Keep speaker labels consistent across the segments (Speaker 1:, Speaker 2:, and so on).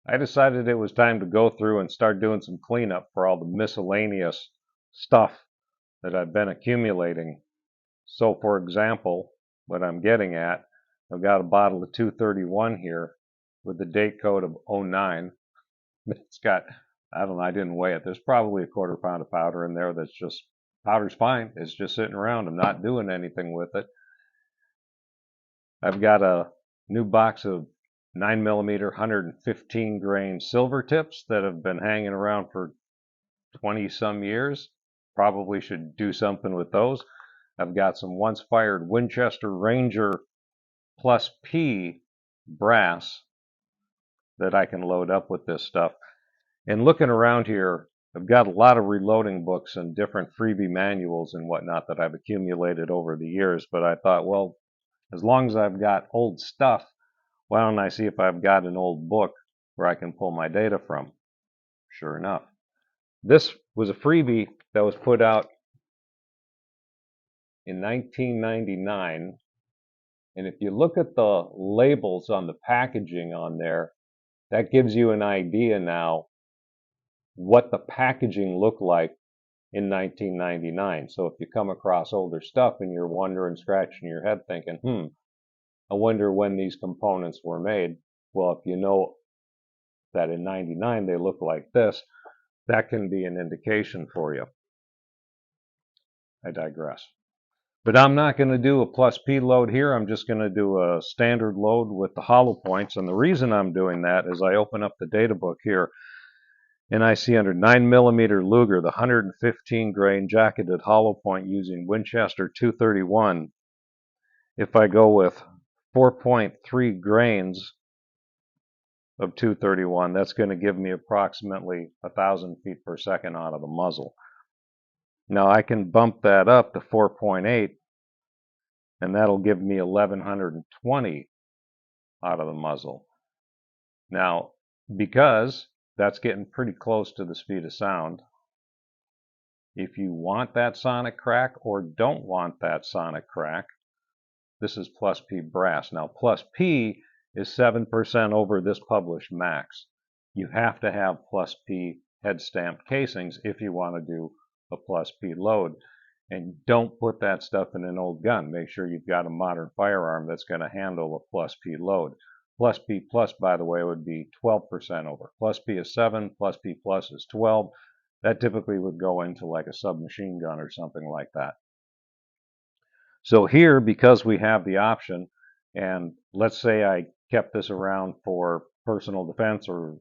Speaker 1: I decided it was time to go through and start doing some cleanup for all the miscellaneous stuff that I've been accumulating. So, for example, what I'm getting at, I've got a bottle of 231 here with the date code of '09. It's got, I don't know, I didn't weigh it. There's probably a quarter pound of powder in there that's just, powder's fine. It's just sitting around. I'm not doing anything with it. I've got a new box of 9mm 115 grain silver tips that have been hanging around for 20 some years. Probably should do something with those. I've got some once fired Winchester Ranger Plus P brass that I can load up with this stuff. And looking around here, I've got a lot of reloading books and different freebie manuals and whatnot that I've accumulated over the years. But I thought, well, as long as I've got old stuff, why don't I see if I've got an old book where I can pull my data from? Sure enough. This was a freebie that was put out in 1999. And if you look at the labels on the packaging on there, that gives you an idea now what the packaging looked like in 1999. So if you come across older stuff and you're wondering, scratching your head thinking, I wonder when these components were made. Well, if you know that in 99 they look like this, that can be an indication for you. I digress. But I'm not going to do a plus P load here. I'm just going to do a standard load with the hollow points. And the reason I'm doing that is I open up the data book here and I see under 9mm Luger, the 115 grain jacketed hollow point using Winchester 231. If I go with 4.3 grains of 231, that's going to give me approximately 1,000 feet per second out of the muzzle. Now I can bump that up to 4.8, and that'll give me 1,120 out of the muzzle. Now, because that's getting pretty close to the speed of sound, if you want that sonic crack or don't want that sonic crack, this is plus P brass. Now, plus P is 7% over this published max. You have to have plus P head stamped casings if you want to do a plus P load. And don't put that stuff in an old gun. Make sure you've got a modern firearm that's going to handle a plus P load. Plus P plus, by the way, would be 12% over. Plus P is 7, plus P plus is 12. That typically would go into like a submachine gun or something like that. So here, because we have the option, and let's say I kept this around for personal defense or,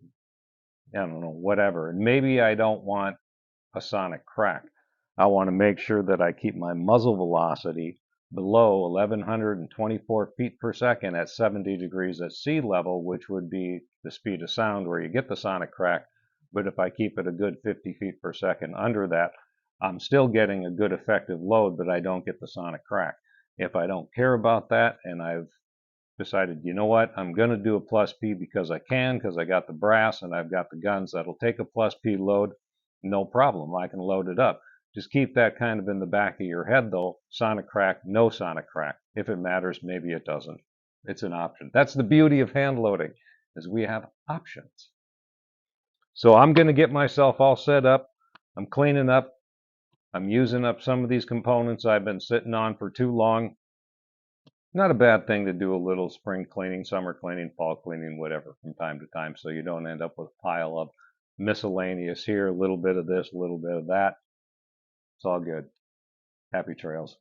Speaker 1: I don't know, whatever, and maybe I don't want a sonic crack. I want to make sure that I keep my muzzle velocity below 1,124 feet per second at 70 degrees at sea level, which would be the speed of sound where you get the sonic crack. But if I keep it a good 50 feet per second under that, I'm still getting a good effective load, but I don't get the sonic crack. If I don't care about that and I've decided, you know what, I'm going to do a plus P because I can, because I got the brass and I've got the guns that'll take a plus P load, no problem. I can load it up. Just keep that kind of in the back of your head, though. Sonic crack, no sonic crack. If it matters, maybe it doesn't. It's an option. That's the beauty of hand loading, is we have options. So I'm going to get myself all set up. I'm cleaning up. I'm using up some of these components I've been sitting on for too long. Not a bad thing to do a little spring cleaning, summer cleaning, fall cleaning, whatever, from time to time, so you don't end up with a pile of miscellaneous here, a little bit of this, a little bit of that. It's all good. Happy trails.